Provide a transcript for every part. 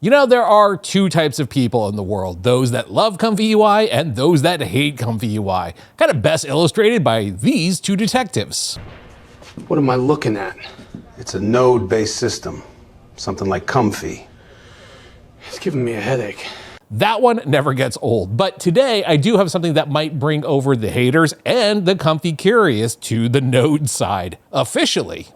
You know, there are two types of people in the world, those that love ComfyUI and those that hate ComfyUI. Kind of best illustrated by these two detectives. What am I looking at? It's a node-based system, something like Comfy. It's giving me a headache. That one never gets old, but today I do have something that might bring over the haters and the Comfy curious to the node side, officially.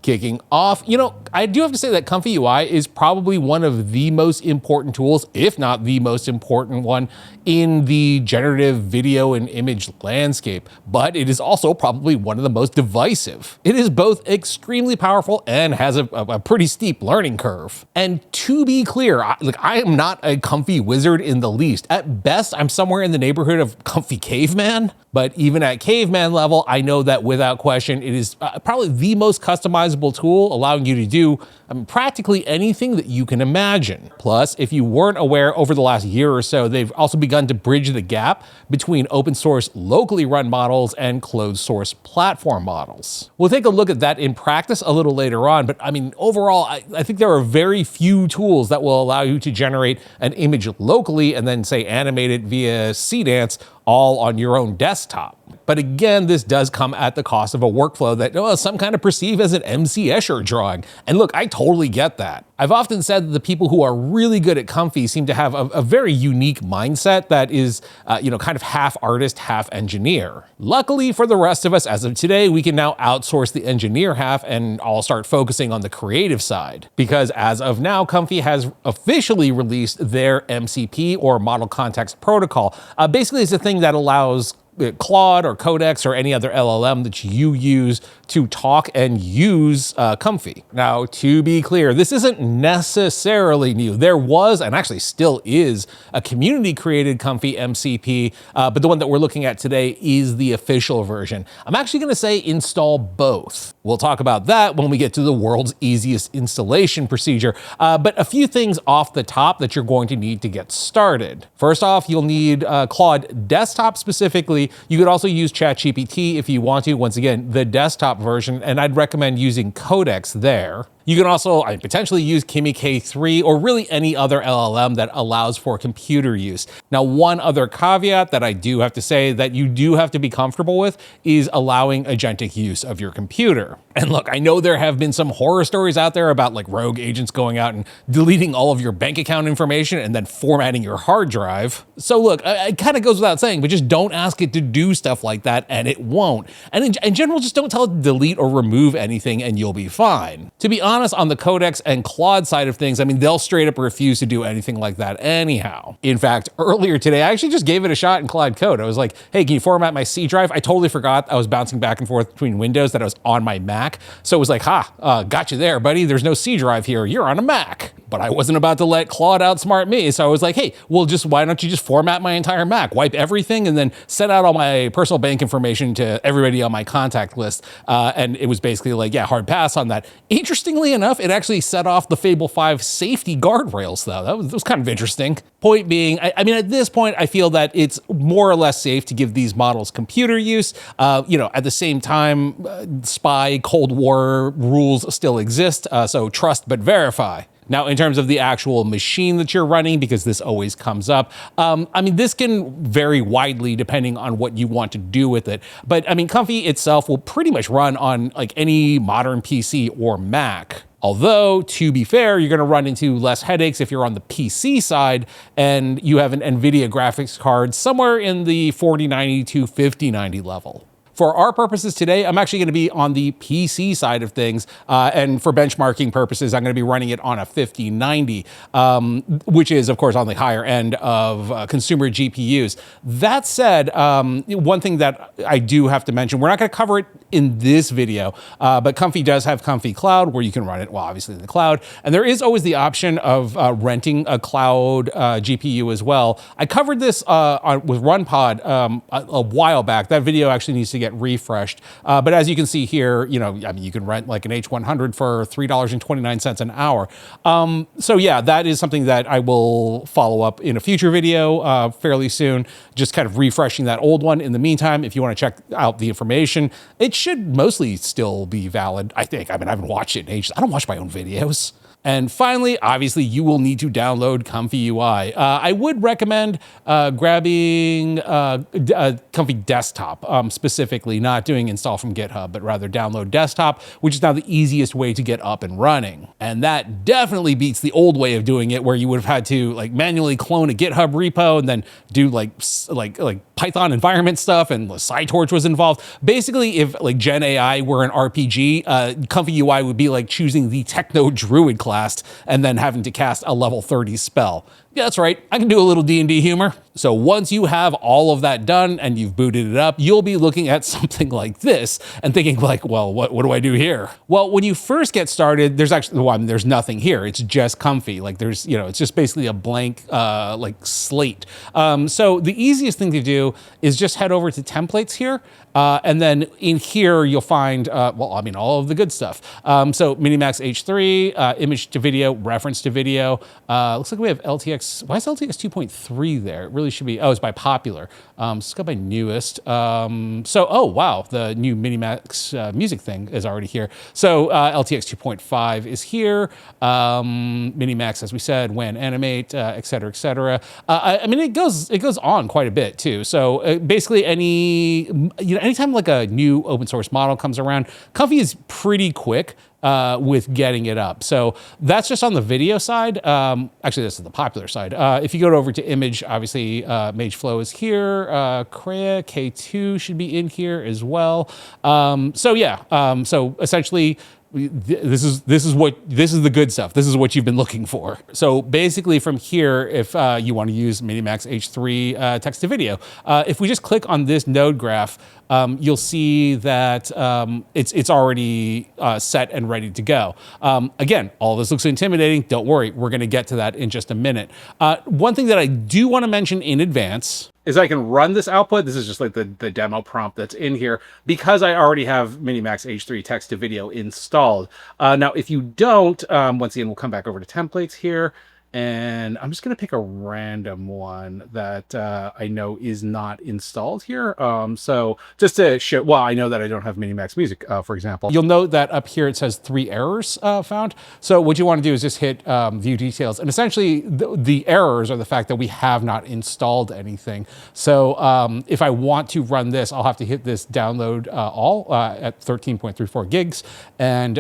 Kicking off, you know, I do have to say that ComfyUI is probably one of the most important tools, if not the most important one, in the generative video and image landscape, but it is also probably one of the most divisive. It is both extremely powerful and has a pretty steep learning curve. And to be clear, I am not a Comfy wizard in the least. At best, I'm somewhere in the neighborhood of Comfy caveman, but even at caveman level, I know that without question, it is probably the most customizable tool, allowing you to do practically anything that you can imagine. Plus, if you weren't aware, over the last year or so, they've also begun to bridge the gap between open source locally run models and closed source platform models. We'll take a look at that in practice a little later on, but I mean, overall, I think there are very few tools that will allow you to generate an image locally and then say animate it via Seedance all on your own desktop. But again, this does come at the cost of a workflow that some kind of perceive as an MC Escher drawing. And look, I totally get that. I've often said that the people who are really good at Comfy seem to have a very unique mindset that is, kind of half artist, half engineer. Luckily for the rest of us, as of today, we can now outsource the engineer half and all start focusing on the creative side. Because as of now, Comfy has officially released their MCP, or Model Context Protocol. Basically, it's a thing that allows Claude or Codex or any other LLM that you use to talk and use Comfy. Now, to be clear, this isn't necessarily new. There was, and actually still is, a community-created Comfy MCP, but the one that we're looking at today is the official version. I'm actually gonna say install both. We'll talk about that when we get to the world's easiest installation procedure, but a few things off the top that you're going to need to get started. First off, you'll need Claude Desktop specifically. You could also use ChatGPT if you want to. Once again, the desktop version, and I'd recommend using Codex there. You can also potentially use Kimi K3 or really any other LLM that allows for computer use. Now, one other caveat that I do have to say that you do have to be comfortable with is allowing agentic use of your computer. And look, I know there have been some horror stories out there about like rogue agents going out and deleting all of your bank account information and then formatting your hard drive. So look, it kind of goes without saying, but just don't ask it to do stuff like that and it won't. And in general, just don't tell it to delete or remove anything and you'll be fine. To be honest, on the Codex and Claude side of things, I mean, they'll straight up refuse to do anything like that anyhow. In fact, earlier today, I actually just gave it a shot in Claude Code. I was like, hey, can you format my C drive? I totally forgot I was bouncing back and forth between Windows, that I was on my Mac. So it was like, got you there, buddy. There's no C drive here. You're on a Mac. But I wasn't about to let Claude outsmart me. So I was like, hey, well, why don't you just format my entire Mac, wipe everything, and then send out all my personal bank information to everybody on my contact list. And it was basically like, yeah, hard pass on that. Interestingly enough, it actually set off the Fable 5 safety guardrails, though. That was kind of interesting. Point being, I mean, at this point, I feel that it's more or less safe to give these models computer use. At the same time, spy, Cold War rules still exist, so trust but verify. Now, in terms of the actual machine that you're running, because this always comes up, I mean, this can vary widely depending on what you want to do with it. But I mean, Comfy itself will pretty much run on like any modern PC or Mac. Although, to be fair, you're gonna run into less headaches if you're on the PC side and you have an NVIDIA graphics card somewhere in the 4090 to 5090 level. For our purposes today, I'm actually gonna be on the PC side of things, and for benchmarking purposes, I'm gonna be running it on a 5090, which is, of course, on the higher end of consumer GPUs. That said, one thing that I do have to mention, we're not gonna cover it in this video, but Comfy does have Comfy Cloud, where you can run it, well, obviously in the cloud, and there is always the option of renting a cloud GPU as well. I covered this with RunPod a while back. That video actually needs to get refreshed. But as you can see here, you can rent like an H100 for $3.29 an hour. So yeah, that is something that I will follow up in a future video fairly soon, just kind of refreshing that old one. In the meantime, if you want to check out the information, it should mostly still be valid, I think. I mean, I haven't watched it in ages. I don't watch my own videos. And finally, obviously, you will need to download ComfyUI. I would recommend grabbing Comfy Desktop specifically, not doing install from GitHub, but rather download Desktop, which is now the easiest way to get up and running. And that definitely beats the old way of doing it, where you would have had to like manually clone a GitHub repo and then do like Python environment stuff, and PyTorch was involved. Basically, if like Gen AI were an RPG, ComfyUI would be like choosing the Techno Druid class and then having to cast a level 30 spell. Yeah, that's right, I can do a little D&D humor. So once you have all of that done and you've booted it up, you'll be looking at something like this and thinking like, well, what do I do here? Well, when you first get started, there's actually, well, I mean, there's nothing here. It's just Comfy. Like there's, you know, it's just basically a blank like slate. So the easiest thing to do is just head over to templates here. And then in here, you'll find, well, I mean, all of the good stuff. So Minimax H3, image to video, reference to video. Looks like we have LTX. Why is LTX 2.3 there? It really should be, oh, it's by popular. It's got by newest. Oh, wow, the new Minimax music thing is already here. So LTX 2.5 is here. Minimax, as we said, when animate, et cetera, et cetera. I mean, it goes on quite a bit too. So basically anytime like a new open source model comes around, Comfy is pretty quick with getting it up. So that's just on the video side. Actually, this is the popular side. If you go over to image, obviously MageFlow is here. Crea K2 should be in here as well. So essentially, this is the good stuff. This is what you've been looking for. So basically from here, if you want to use Minimax H3 text to video, if we just click on this node graph, you'll see that it's already set and ready to go. Again, all this looks intimidating. Don't worry, we're going to get to that in just a minute. One thing that I do want to mention in advance is I can run this output. This is just like the demo prompt that's in here because I already have Minimax H3 text to video installed. Now, if you don't, once again, we'll come back over to templates here. And I'm just going to pick a random one that I know is not installed here. So just to show, well, I know that I don't have Minimax Music, for example. You'll note that up here it says 3 errors found. So what you want to do is just hit view details. And essentially the errors are the fact that we have not installed anything. So if I want to run this, I'll have to hit this download all at 13.34 gigs. And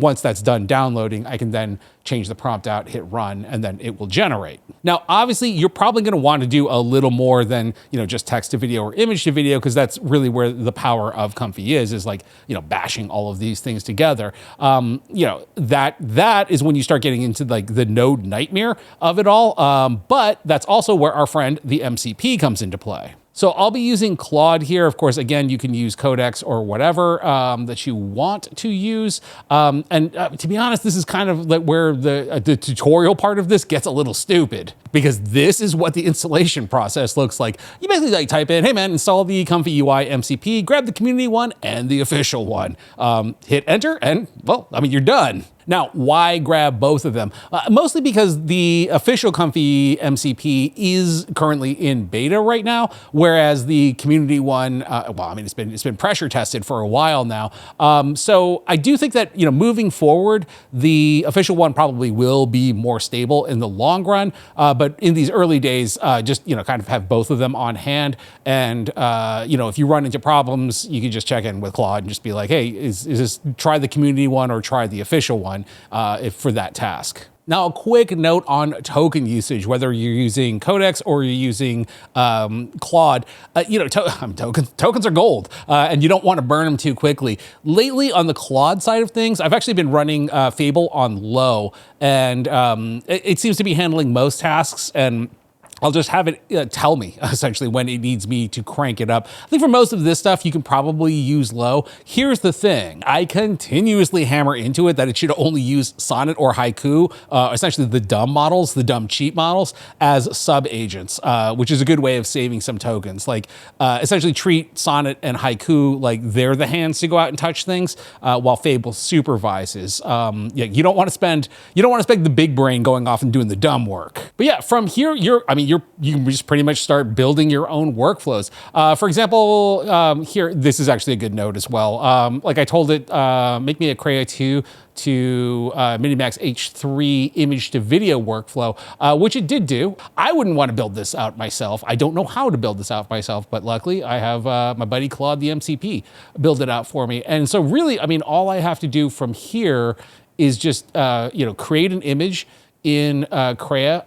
once that's done downloading, I can then change the prompt out, hit run, and then it will generate. Now, obviously, you're probably going to want to do a little more than just text to video or image to video, because that's really where the power of Comfy is like bashing all of these things together. That is when you start getting into like the node nightmare of it all. But that's also where our friend the MCP comes into play. So I'll be using Claude here. Of course, again, you can use Codex or whatever that you want to use. To be honest, this is kind of like where the tutorial part of this gets a little stupid, because this is what the installation process looks like. You basically like type in, hey man, install the ComfyUI MCP, grab the community one and the official one. Hit enter and, well, I mean, you're done. Now, why grab both of them? Mostly because the official Comfy MCP is currently in beta right now, whereas the community one, it's been pressure tested for a while now. So I do think that moving forward, the official one probably will be more stable in the long run. But in these early days, just kind of have both of them on hand. And if you run into problems, you can just check in with Claude and just be like, hey, is this, try the community one or try the official one for that task. Now, a quick note on token usage, whether you're using Codex or you're using Claude, tokens are gold, and you don't want to burn them too quickly. Lately, on the Claude side of things, I've actually been running Fable on low, and it seems to be handling most tasks, and I'll just have it tell me, essentially, when it needs me to crank it up. I think for most of this stuff, you can probably use low. Here's the thing. I continuously hammer into it that it should only use Sonnet or Haiku, essentially the dumb models, the dumb cheap models, as sub-agents, which is a good way of saving some tokens. Like, essentially treat Sonnet and Haiku like they're the hands to go out and touch things, while Fable supervises. You don't want to spend the big brain going off and doing the dumb work. But yeah, from here, you can just pretty much start building your own workflows. For example, here, this is actually a good node as well. Like I told it, make me a Crea 2 to Minimax H3 image to video workflow, which it did do. I wouldn't want to build this out myself. I don't know how to build this out myself, but luckily I have my buddy Claude, the MCP, build it out for me. And so really, I mean, all I have to do from here is just, create an image in Crea.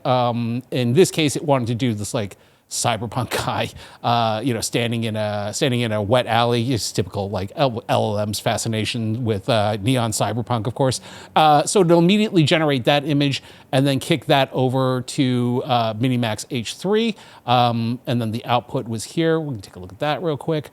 In this case, it wanted to do this like cyberpunk guy, standing in a wet alley. It's typical like LLM's fascination with neon cyberpunk, of course. So it'll immediately generate that image and then kick that over to Minimax H3. And then the output was here. We can take a look at that real quick.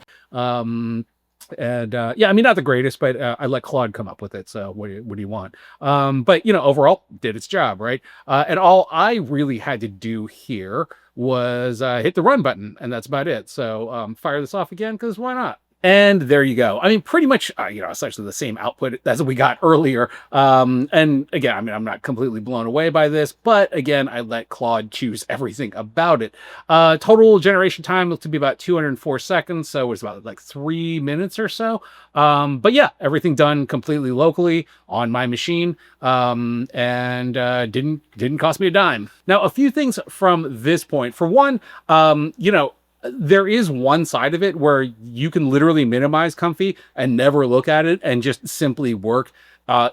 Not the greatest, but I let Claude come up with it. So what do you want? But overall did its job, right? And all I really had to do here was hit the run button, and that's about it. So fire this off again, because why not? And there you go. I mean, pretty much, essentially the same output as we got earlier. And again, I mean, I'm not completely blown away by this, but again, I let Claude choose everything about it. Total generation time looked to be about 204 seconds. So it was about like 3 minutes or so. But yeah, everything done completely locally on my machine. And didn't cost me a dime. Now, a few things from this point. For one, there is one side of it where you can literally minimize Comfy and never look at it and just simply work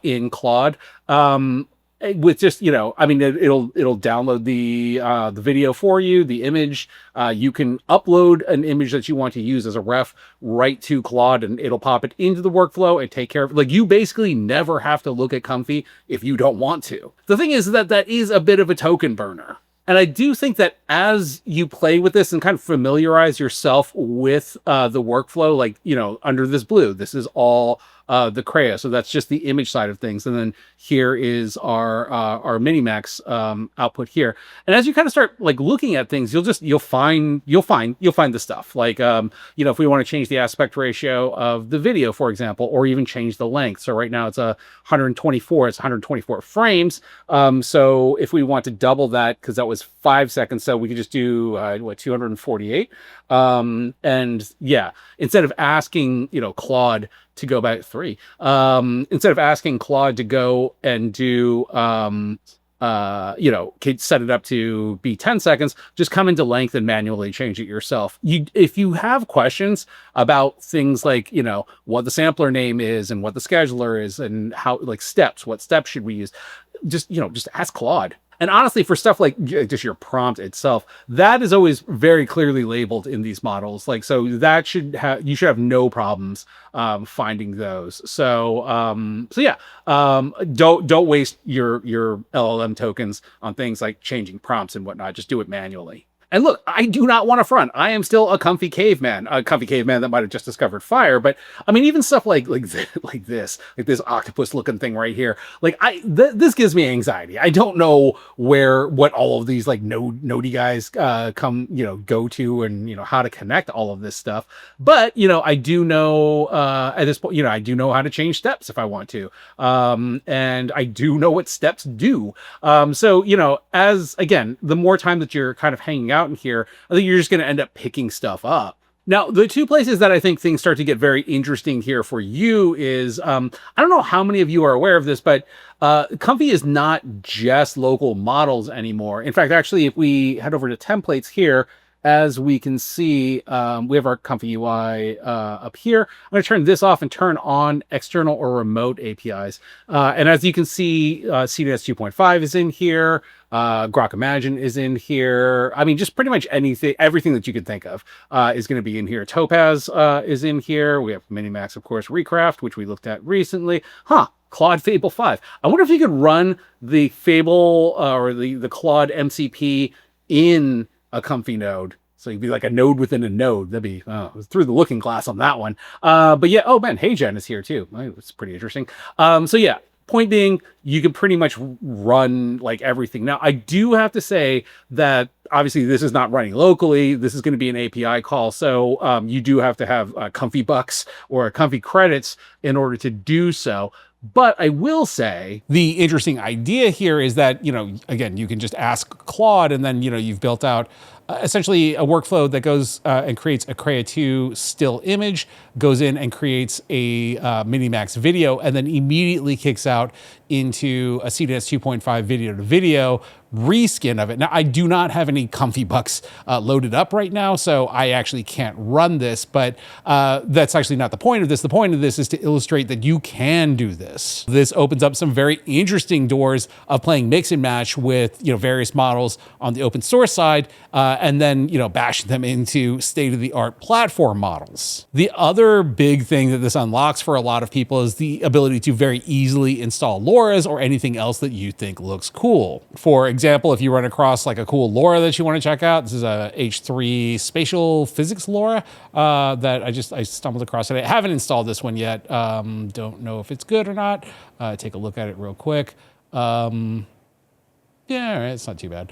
in Claude. With just, it'll download the video for you, the image. You can upload an image that you want to use as a ref right to Claude, and it'll pop it into the workflow and take care of it. Like, you basically never have to look at Comfy if you don't want to. The thing is that is a bit of a token burner. And I do think that as you play with this and kind of familiarize yourself with the workflow, like, under this blue, this is all the Crea. So that's just the image side of things. And then here is our Minimax output here. And as you kind of start like looking at things, you'll find the stuff. Like, if we want to change the aspect ratio of the video, for example, or even change the length. So right now it's 124, it's 124 frames. So if we want to double that, because that was 5 seconds, so we could just do 248. And yeah, instead of asking, Claude to go back 3, instead of asking Claude to go and do, set it up to be 10 seconds, just come into length and manually change it yourself. If you have questions about things like, what the sampler name is and what the scheduler is and how, like, what steps should we use, just ask Claude. And honestly, for stuff like just your prompt itself, that is always very clearly labeled in these models. Like, so you should have no problems finding those. So don't waste your LLM tokens on things like changing prompts and whatnot. Just do it manually. And look, I do not want to front. I am still a comfy caveman that might have just discovered fire. But I mean, even stuff like this octopus looking thing right here. Like, this gives me anxiety. I don't know what all of these like nodey guys go to, and how to connect all of this stuff. But I do know at this point, I do know how to change steps if I want to, and I do know what steps do. So as again, the more time that you're kind of hanging out in here, I think you're just going to end up picking stuff up. Now, the two places that I think things start to get very interesting here for you is, I don't know how many of you are aware of this, but Comfy is not just local models anymore. In fact, actually, if we head over to templates here, as we can see, we have our ComfyUI up here. I'm going to turn this off and turn on external or remote APIs. And as you can see, Seedance 2.5 is in here. Grok Imagine is in here. I mean, just pretty much everything that you could think of is going to be in here. Topaz is in here. We have Minimax, of course, Recraft, which we looked at recently. Claude Fable 5. I wonder if you could run the Fable or the Claude MCP in a Comfy node. So you'd be like a node within a node. That'd be through the looking glass on that one. But yeah, oh man, HeyGen is here too. It's pretty interesting. So yeah, point being, you can pretty much run like everything. Now, I do have to say that obviously this is not running locally. This is going to be an API call. So you do have to have Comfy bucks or Comfy credits in order to do so. But I will say the interesting idea here is that, again, you can just ask Claude and then, you've built out essentially a workflow that goes and creates a Crea 2 still image, goes in and creates a Minimax video, and then immediately kicks out into a Seedance 2.5 video to video reskin of it. Now, I do not have any Comfy bucks loaded up right now, so I actually can't run this, but that's actually not the point of this. The point of this is to illustrate that you can do this. This opens up some very interesting doors of playing mix and match with, various models on the open source side, and then, bashing them into state-of-the-art platform models. The other big thing that this unlocks for a lot of people is the ability to very easily install LoRAs or anything else that you think looks cool. For example, if you run across like a cool LoRA that you want to check out, this is a H3 spatial physics LoRA that I stumbled across it. I haven't installed this one yet. Don't know if it's good or not. Take a look at it real quick. Yeah, all right, it's not too bad.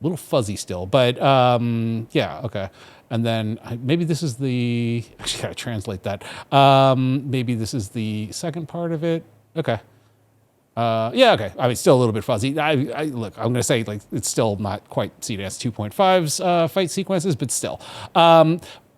Little fuzzy still, but yeah, okay. And then maybe this is actually gotta translate that. Maybe this is the second part of it. Okay. Yeah, okay. I mean, still a little bit fuzzy. Look, I'm gonna say like it's still not quite Seedance 2.5's fight sequences, but still.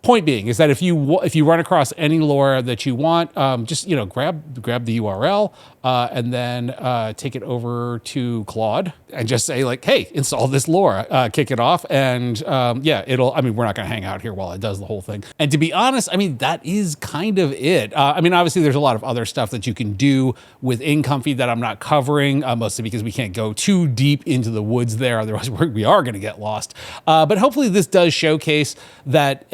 Point being is that if you run across any LoRA that you want, just grab the URL and then take it over to Claude and just say like, hey, install this LoRA, kick it off, and yeah, we're not gonna hang out here while it does the whole thing. And to be honest, that is kind of it. Obviously there's a lot of other stuff that you can do within Comfy that I'm not covering, mostly because we can't go too deep into the woods there, otherwise we are gonna get lost. But hopefully this does showcase that,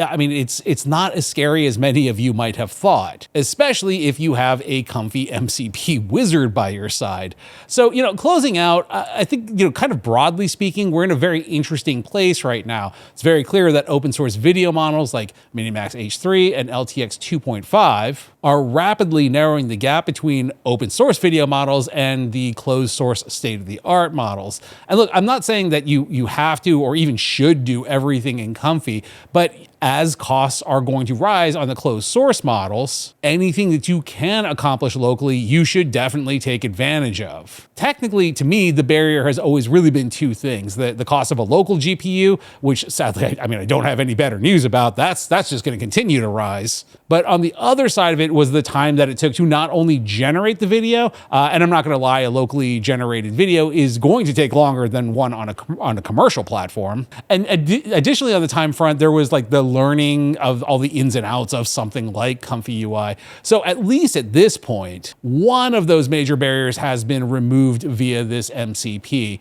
it's not as scary as many of you might have thought, especially if you have a Comfy MCP wizard by your side. So, closing out, I think, kind of broadly speaking, we're in a very interesting place right now. It's very clear that open source video models like Minimax H3 and LTX 2.5 are rapidly narrowing the gap between open source video models and the closed source state-of-the-art models. And look, I'm not saying that you have to or even should do everything in Comfy, but as costs are going to rise on the closed source models, anything that you can accomplish locally, you should definitely take advantage of. Technically, to me, the barrier has always really been two things. The cost of a local GPU, which sadly, I don't have any better news about. That's just gonna continue to rise. But on the other side of it was the time that it took to not only generate the video, and I'm not gonna lie, a locally generated video is going to take longer than one on a commercial platform. And additionally, on the time front, there was like the learning of all the ins and outs of something like ComfyUI. So at least at this point, one of those major barriers has been removed via this MCP.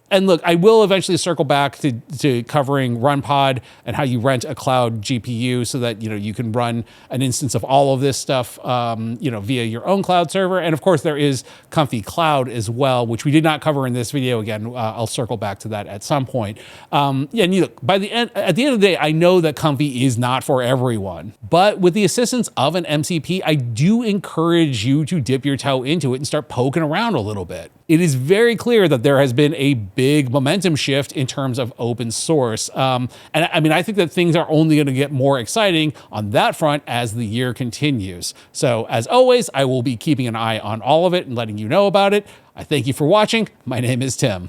And look, I will eventually circle back to covering RunPod and how you rent a cloud GPU so that you can run an instance of all of this stuff via your own cloud server. And of course, there is Comfy Cloud as well, which we did not cover in this video. Again, I'll circle back to that at some point. And look, at the end of the day, I know that Comfy is not for everyone, but with the assistance of an MCP, I do encourage you to dip your toe into it and start poking around a little bit. It is very clear that there has been a big momentum shift in terms of open source. And I think that things are only going to get more exciting on that front as the year continues. So as always, I will be keeping an eye on all of it and letting you know about it. I thank you for watching. My name is Tim.